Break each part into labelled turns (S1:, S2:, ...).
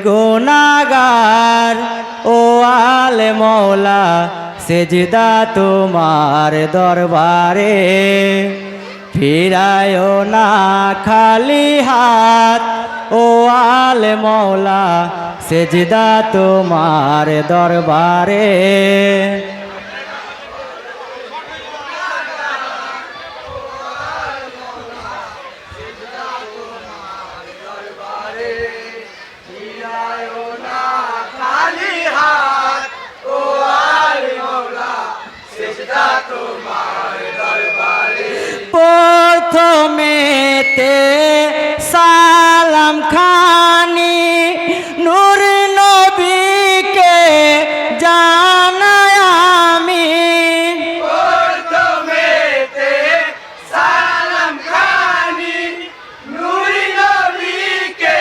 S1: গুনাহগার ও আলে মওলা সেজদা তোমার দরবারে ফিরায়ো না খালি হাত ও আলে মওলা সেজদা তোমার দরবারে প্রথমেতে সালাম খানি নূর নবীকে জানাই আমি
S2: প্রথমেতে সালাম খানি নূর নবীকে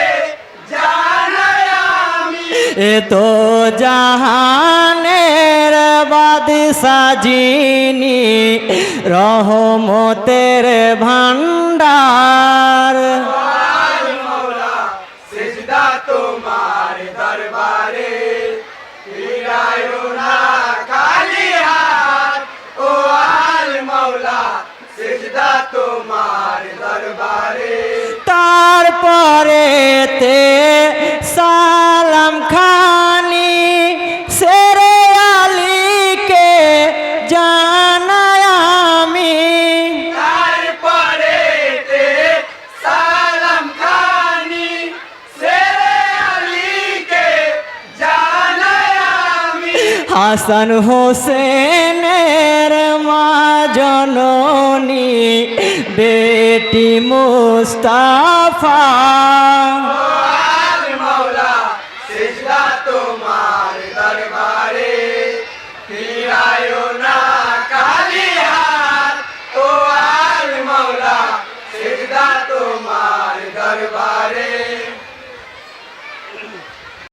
S2: জানাই আমি
S1: এ তো জাহানের বাদশা যিনি রহমতের ভান্ডার
S2: মওলা সিজদা তোমার দরবারে ফিরায়ো না খালি হাত ও আল মওলা সিজদা তোমার দরবারে
S1: তারপরে তে সালাম খানি সেরে আলীকে জানাই আমি
S2: তারপরে তে সালাম খানি সেরে আলীকে জানাই আমি
S1: হাসান হোসেনের মা জননী বেটি মুস্তাফা
S2: আল মওলা সিজদা তোমার দরবারে ফিরায়ো না খালি হাত ও আল মওলা সিজদা তোমার দরবারে